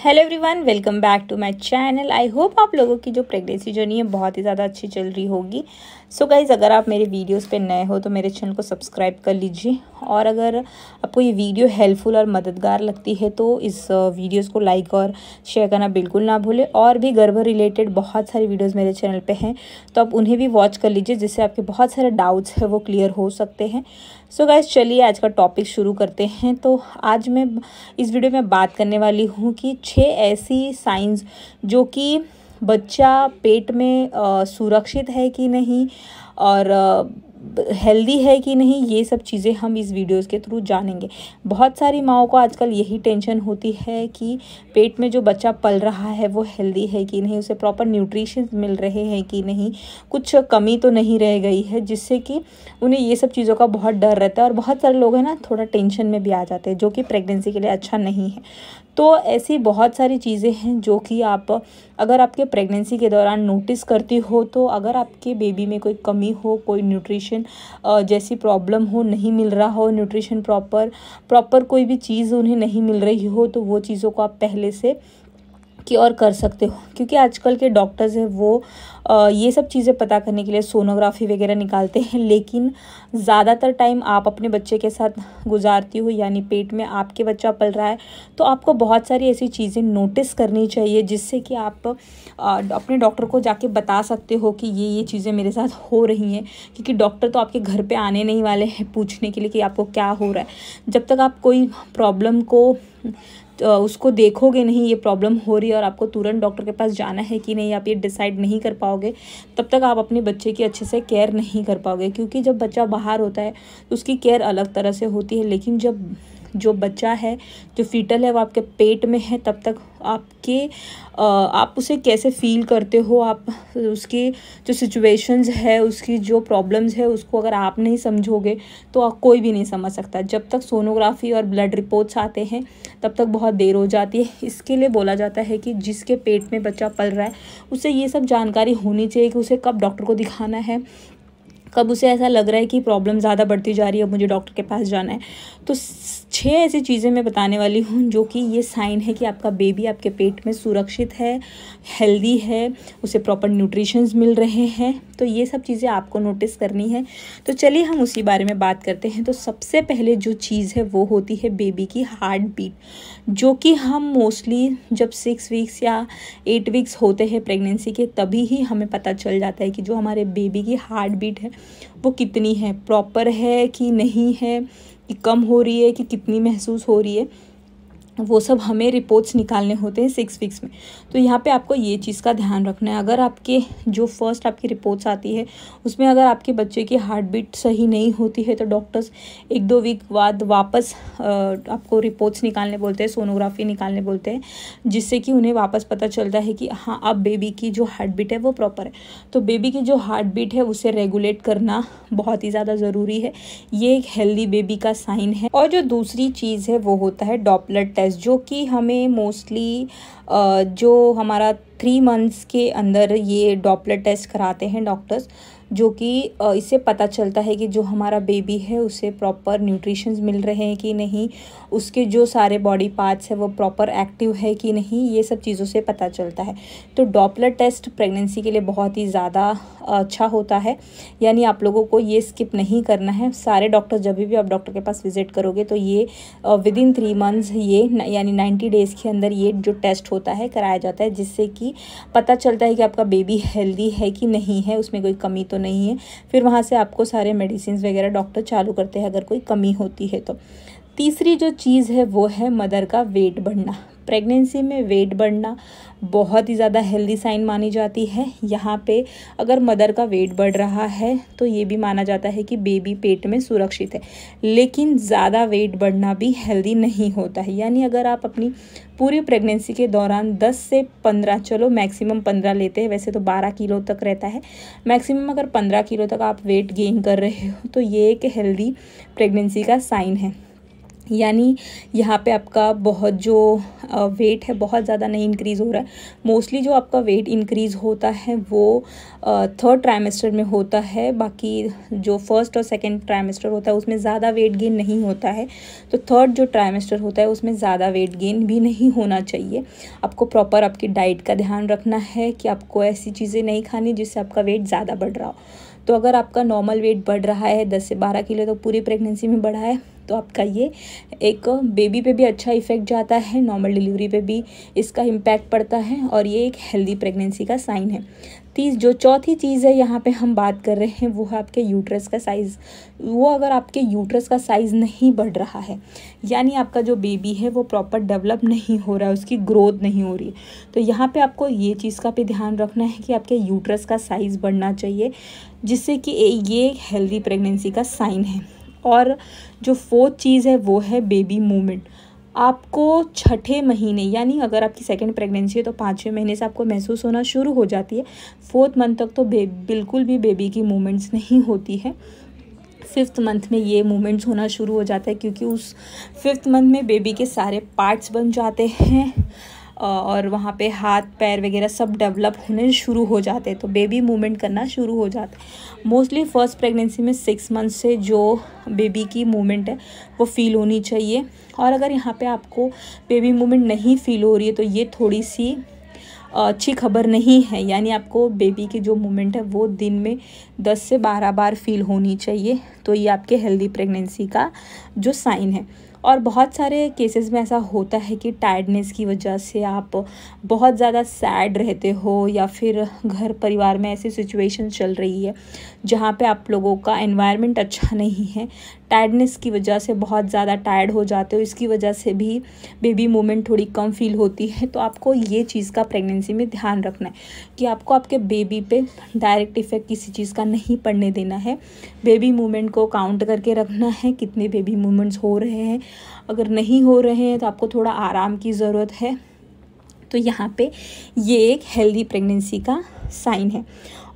Hello everyone, welcome back to my channel. I hope आप लोगों की जो प्रेगनेंसी जर्नी है बहुत ही ज़्यादा अच्छी चल रही होगी। सो गाइज़, अगर आप मेरे वीडियोस पे नए हो तो मेरे चैनल को सब्सक्राइब कर लीजिए, और अगर आपको ये वीडियो हेल्पफुल और मददगार लगती है तो इस वीडियोस को लाइक और शेयर करना बिल्कुल ना भूलें। और भी गर्भ रिलेटेड बहुत सारी वीडियोज़ मेरे चैनल पर हैं, तो आप उन्हें भी वॉच कर लीजिए, जिससे आपके बहुत सारे डाउट्स हैं वो क्लियर हो सकते हैं। सो गाइज़, चलिए आज का टॉपिक शुरू करते हैं। तो आज मैं इस वीडियो में बात करने वाली हूँ कि 6 ऐसी साइंस जो कि बच्चा पेट में सुरक्षित है कि नहीं और हेल्दी है कि नहीं, ये सब चीज़ें हम इस वीडियोस के थ्रू जानेंगे। बहुत सारी माँओं को आजकल यही टेंशन होती है कि पेट में जो बच्चा पल रहा है वो हेल्दी है कि नहीं, उसे प्रॉपर न्यूट्रिशन मिल रहे हैं कि नहीं, कुछ कमी तो नहीं रह गई है, जिससे कि उन्हें ये सब चीज़ों का बहुत डर रहता है। और बहुत सारे लोग हैं ना, थोड़ा टेंशन में भी आ जाते हैं, जो कि प्रेगनेंसी के लिए अच्छा नहीं है। तो ऐसी बहुत सारी चीज़ें हैं जो कि आप अगर आपके प्रेगनेंसी के दौरान नोटिस करती हो, तो अगर आपके बेबी में कोई कमी हो, कोई न्यूट्रिशन जैसी प्रॉब्लम हो, नहीं मिल रहा हो न्यूट्रिशन प्रॉपर कोई भी चीज़ उन्हें नहीं मिल रही हो, तो वो चीज़ों को आप पहले से क्योर कर सकते हो। क्योंकि आजकल के डॉक्टर्स हैं वो ये सब चीज़ें पता करने के लिए सोनोग्राफी वगैरह निकालते हैं, लेकिन ज़्यादातर टाइम आप अपने बच्चे के साथ गुजारती हो, यानी पेट में आपके बच्चा पल रहा है, तो आपको बहुत सारी ऐसी चीज़ें नोटिस करनी चाहिए, जिससे कि आप अपने डॉक्टर को जाके बता सकते हो कि ये चीज़ें मेरे साथ हो रही हैं। क्योंकि डॉक्टर तो आपके घर पे आने नहीं वाले हैं पूछने के लिए कि आपको क्या हो रहा है। जब तक आप कोई प्रॉब्लम को उसको देखोगे नहीं, ये प्रॉब्लम हो रही है और आपको तुरंत डॉक्टर के पास जाना है कि नहीं, आप ये डिसाइड नहीं कर पाओगे, तब तक आप अपने बच्चे की अच्छे से केयर नहीं कर पाओगे। क्योंकि जब बच्चा बाहर होता है तो उसकी केयर अलग तरह से होती है, लेकिन जब जो बच्चा है, जो फीटल है, वो आपके पेट में है, तब तक आप उसे कैसे फील करते हो, आप उसकी जो सिचुएशंस है, उसकी जो प्रॉब्लम्स है, उसको अगर आप नहीं समझोगे तो आप कोई भी नहीं समझ सकता। जब तक सोनोग्राफी और ब्लड रिपोर्ट्स आते हैं तब तक बहुत देर हो जाती है। इसके लिए बोला जाता है कि जिसके पेट में बच्चा पल रहा है उसे ये सब जानकारी होनी चाहिए कि उसे कब डॉक्टर को दिखाना है, कब उसे ऐसा लग रहा है कि प्रॉब्लम ज़्यादा बढ़ती जा रही है, मुझे डॉक्टर के पास जाना है। तो 6 ऐसी चीज़ें मैं बताने वाली हूँ जो कि ये साइन है कि आपका बेबी आपके पेट में सुरक्षित है, हेल्दी है, उसे प्रॉपर न्यूट्रिशंस मिल रहे हैं। तो ये सब चीज़ें आपको नोटिस करनी है। तो चलिए हम उसी बारे में बात करते हैं। तो सबसे पहले जो चीज़ है वो होती है बेबी की हार्ट बीट, जो कि हम मोस्टली जब 6 वीक्स या 8 वीक्स होते हैं प्रेगनेंसी के, तभी ही हमें पता चल जाता है कि जो हमारे बेबी की हार्ट बीट है वो कितनी है, प्रॉपर है कि नहीं है, कि कम हो रही है कि कितनी महसूस हो रही है। वो सब हमें रिपोर्ट्स निकालने होते हैं 6 वीक्स में। तो यहाँ पे आपको ये चीज़ का ध्यान रखना है। अगर आपके जो फर्स्ट आपकी रिपोर्ट्स आती है उसमें अगर आपके बच्चे की हार्ट बीट सही नहीं होती है, तो डॉक्टर्स 1-2 वीक बाद वापस आपको रिपोर्ट्स निकालने बोलते हैं, सोनोग्राफी निकालने बोलते हैं, जिससे कि उन्हें वापस पता चलता है कि हाँ, अब बेबी की जो हार्ट बीट है वो प्रॉपर है। तो बेबी की जो हार्ट बीट है उसे रेगुलेट करना बहुत ही ज़्यादा ज़रूरी है। ये एक हेल्दी बेबी का साइन है। और जो दूसरी चीज़ है वो होता है डॉपलर टेस्ट, जो कि हमें मोस्टली जो हमारा 3 मंथ्स के अंदर ये डॉपलर टेस्ट कराते हैं डॉक्टर्स, जो कि इससे पता चलता है कि जो हमारा बेबी है उसे प्रॉपर न्यूट्रिशंस मिल रहे हैं कि नहीं, उसके जो सारे बॉडी पार्ट्स है वो प्रॉपर एक्टिव है कि नहीं, ये सब चीज़ों से पता चलता है। तो डॉपलर टेस्ट प्रेगनेंसी के लिए बहुत ही ज़्यादा अच्छा होता है, यानी आप लोगों को ये स्किप नहीं करना है। सारे डॉक्टर, जब भी आप डॉक्टर के पास विजिट करोगे तो ये विदिन 3 मंथ्स ये यानी 90 डेज़ के अंदर ये जो टेस्ट होता है कराया जाता है, जिससे कि पता चलता है कि आपका बेबी हेल्दी है कि नहीं है, उसमें कोई कमी तो नहीं है। फिर वहाँ से आपको सारे मेडिसिन वगैरह डॉक्टर चालू करते हैं अगर कोई कमी होती है तो। तीसरी जो चीज़ है वो है मदर का वेट बढ़ना। प्रेगनेंसी में वेट बढ़ना बहुत ही ज़्यादा हेल्दी साइन मानी जाती है। यहाँ पे अगर मदर का वेट बढ़ रहा है तो ये भी माना जाता है कि बेबी पेट में सुरक्षित है। लेकिन ज़्यादा वेट बढ़ना भी हेल्दी नहीं होता है। यानी अगर आप अपनी पूरी प्रेगनेंसी के दौरान 10 से 15, चलो मैक्सिमम 15 लेते हैं, वैसे तो 12 किलो तक रहता है, मैक्सिमम अगर 15 किलो तक आप वेट गेन कर रहे हो तो ये एक हेल्दी प्रेगनेंसी का साइन है। यानी यहाँ पे आपका बहुत जो वेट है बहुत ज़्यादा नहीं इंक्रीज़ हो रहा है। मोस्टली जो आपका वेट इंक्रीज़ होता है वो थर्ड ट्राइमेस्टर में होता है, बाकी जो फर्स्ट और सेकंड ट्राइमेस्टर होता है उसमें ज़्यादा वेट गेन नहीं होता है। तो थर्ड जो ट्राइमेस्टर होता है उसमें ज़्यादा वेट गेन भी नहीं होना चाहिए। आपको प्रॉपर आपकी डाइट का ध्यान रखना है कि आपको ऐसी चीज़ें नहीं खानी जिससे आपका वेट ज़्यादा बढ़ रहा हो। तो अगर आपका नॉर्मल वेट बढ़ रहा है 10 से 12 किलो तो पूरी प्रेगनेंसी में बढ़ा है, तो आपका ये एक बेबी पे भी अच्छा इफ़ेक्ट जाता है, नॉर्मल डिलीवरी पे भी इसका इम्पैक्ट पड़ता है और ये एक हेल्दी प्रेगनेंसी का साइन है। जो चौथी चीज़ है यहाँ पे हम बात कर रहे हैं वो है आपके यूट्रस का साइज़। वो अगर आपके यूट्रस का साइज़ नहीं बढ़ रहा है, यानी आपका जो बेबी है वो प्रॉपर डेवलप नहीं हो रहा है, उसकी ग्रोथ नहीं हो रही है, तो यहाँ पे आपको ये चीज़ का भी ध्यान रखना है कि आपके यूट्रस का साइज़ बढ़ना चाहिए, जिससे कि ये हेल्दी प्रेगनेंसी का साइन है। और जो फोर्थ चीज़ है वो है बेबी मूवमेंट। आपको छठे महीने, यानी अगर आपकी सेकंड प्रेगनेंसी है तो 5वें महीने से आपको महसूस होना शुरू हो जाती है। 4th मंथ तक तो बिल्कुल भी बेबी की मूवमेंट्स नहीं होती है। 5th मंथ में ये मूवमेंट्स होना शुरू हो जाता है, क्योंकि उस 5th मंथ में बेबी के सारे पार्ट्स बन जाते हैं और वहाँ पे हाथ पैर वगैरह सब डेवलप होने शुरू हो जाते हैं, तो बेबी मूवमेंट करना शुरू हो जाता है। मोस्टली फर्स्ट प्रेगनेंसी में 6 मंथ से जो बेबी की मूवमेंट है वो फील होनी चाहिए। और अगर यहाँ पे आपको बेबी मूवमेंट नहीं फील हो रही है तो ये थोड़ी सी अच्छी खबर नहीं है, यानी आपको बेबी की जो मूवमेंट है वो दिन में 10 से 12 बार फील होनी चाहिए। तो ये आपके हेल्दी प्रेगनेंसी का जो साइन है। और बहुत सारे केसेस में ऐसा होता है कि टायर्डनेस की वजह से आप बहुत ज़्यादा सैड रहते हो, या फिर घर परिवार में ऐसी सिचुएशन चल रही है जहाँ पे आप लोगों का एनवायरनमेंट अच्छा नहीं है, टायर्डनेस की वजह से बहुत ज़्यादा टायर्ड हो जाते हो, इसकी वजह से भी बेबी मूवमेंट थोड़ी कम फील होती है। तो आपको ये चीज़ का प्रेगनेंसी में ध्यान रखना है कि आपको आपके बेबी पे डायरेक्ट इफ़ेक्ट किसी चीज़ का नहीं पड़ने देना है। बेबी मूवमेंट को काउंट करके रखना है, कितने बेबी मूवमेंट्स हो रहे हैं। अगर नहीं हो रहे हैं तो आपको थोड़ा आराम की ज़रूरत है। तो यहाँ पे ये एक हेल्दी प्रेगनेंसी का साइन है।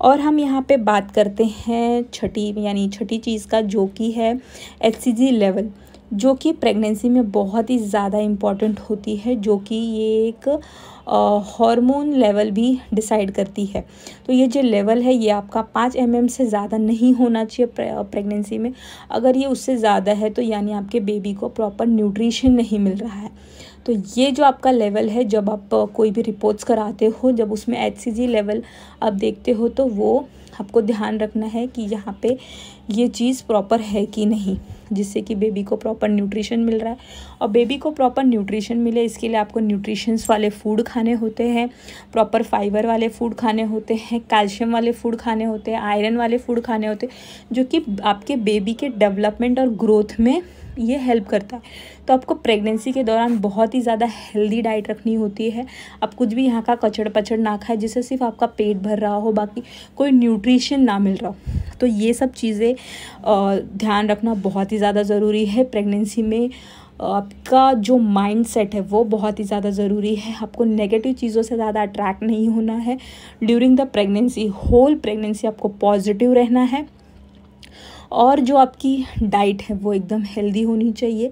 और हम यहाँ पे बात करते हैं छठी चीज़ का, जो कि है HCG लेवल, जो कि प्रेगनेंसी में बहुत ही ज़्यादा इम्पॉर्टेंट होती है, जो कि ये एक हार्मोन लेवल भी डिसाइड करती है। तो ये जो लेवल है ये आपका 5 mm से ज़्यादा नहीं होना चाहिए प्रेगनेंसी में। अगर ये उससे ज़्यादा है तो यानी आपके बेबी को प्रॉपर न्यूट्रिशन नहीं मिल रहा है। तो ये जो आपका लेवल है, जब आप कोई भी रिपोर्ट्स कराते हो, जब उसमें HCG लेवल आप देखते हो तो वो आपको ध्यान रखना है कि यहाँ पे ये चीज़ प्रॉपर है कि नहीं, जिससे कि बेबी को प्रॉपर न्यूट्रिशन मिल रहा है। और बेबी को प्रॉपर न्यूट्रिशन मिले इसके लिए आपको न्यूट्रिशंस वाले फूड खाने होते हैं, प्रॉपर फाइबर वाले फूड खाने होते हैं, कैल्शियम वाले फूड खाने होते हैं, आयरन वाले फूड खाने होते हैं, जो कि आपके बेबी के डेवलपमेंट और ग्रोथ में ये हेल्प करता है। तो आपको प्रेगनेंसी के दौरान बहुत ही ज़्यादा हेल्दी डाइट रखनी होती है। आप कुछ भी यहाँ का कचड़ पचड़ ना खाए जिससे सिर्फ आपका पेट भर रहा हो, बाकी कोई न्यूट्रिशन ना मिल रहा हो। तो ये सब चीज़ें ध्यान रखना बहुत ही ज़्यादा ज़रूरी है। प्रेगनेंसी में आपका जो माइंड सेट है वो बहुत ही ज़्यादा ज़रूरी है। आपको नेगेटिव चीज़ों से ज़्यादा अट्रैक्ट नहीं होना है during the pregnancy. Whole pregnancy आपको पॉजिटिव रहना है। और जो आपकी डाइट है वो एकदम हेल्दी होनी चाहिए।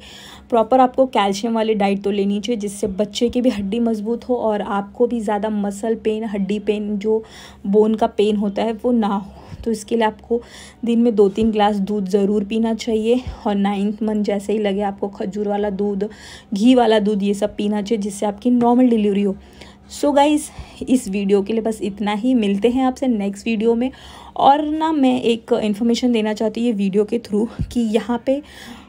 प्रॉपर आपको कैल्शियम वाली डाइट तो लेनी चाहिए, जिससे बच्चे की भी हड्डी मजबूत हो और आपको भी ज़्यादा मसल पेन, हड्डी पेन, जो बोन का पेन होता है वो ना हो। तो इसके लिए आपको दिन में 2-3 ग्लास दूध ज़रूर पीना चाहिए। और 9th मंथ जैसे ही लगे आपको खजूर वाला दूध, घी वाला दूध, ये सब पीना चाहिए, जिससे आपकी नॉर्मल डिलीवरी हो। सो गाइज़, इस वीडियो के लिए बस इतना ही। मिलते हैं आपसे नेक्स्ट वीडियो में। और ना मैं एक इन्फॉर्मेशन देना चाहती हूँ ये वीडियो के थ्रू कि यहाँ पे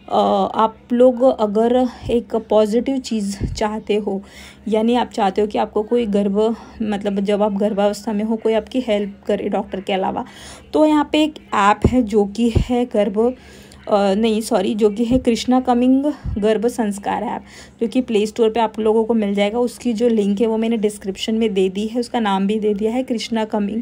आप लोग अगर एक पॉजिटिव चीज़ चाहते हो, यानी आप चाहते हो कि आपको कोई मतलब जब आप गर्भावस्था में हो कोई आपकी हेल्प करे डॉक्टर के अलावा, तो यहाँ पे एक ऐप है जो कि है जो कि है कृष्णा कमिंग गर्भ संस्कार ऐप, जो कि प्ले स्टोर पे आप लोगों को मिल जाएगा। उसकी जो लिंक है वो मैंने डिस्क्रिप्शन में दे दी है, उसका नाम भी दे दिया है कृष्णा कमिंग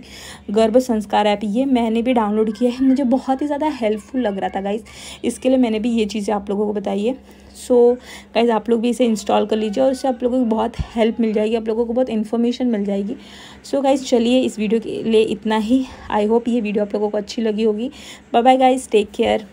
गर्भ संस्कार ऐप। ये मैंने भी डाउनलोड किया है, मुझे बहुत ही ज़्यादा हेल्पफुल लग रहा था गाइज़, इसके लिए मैंने भी ये चीज़ें आप लोगों को बताई है। सो गाइज़, आप लोग भी इसे इंस्टॉल कर लीजिए और इससे आप लोगों को बहुत हेल्प मिल जाएगी, आप लोगों को बहुत इन्फॉर्मेशन मिल जाएगी। सो गाइज़, चलिए इस वीडियो के लिए इतना ही। आई होप ये वीडियो आप लोगों को अच्छी लगी होगी। Bye bye guys, take care.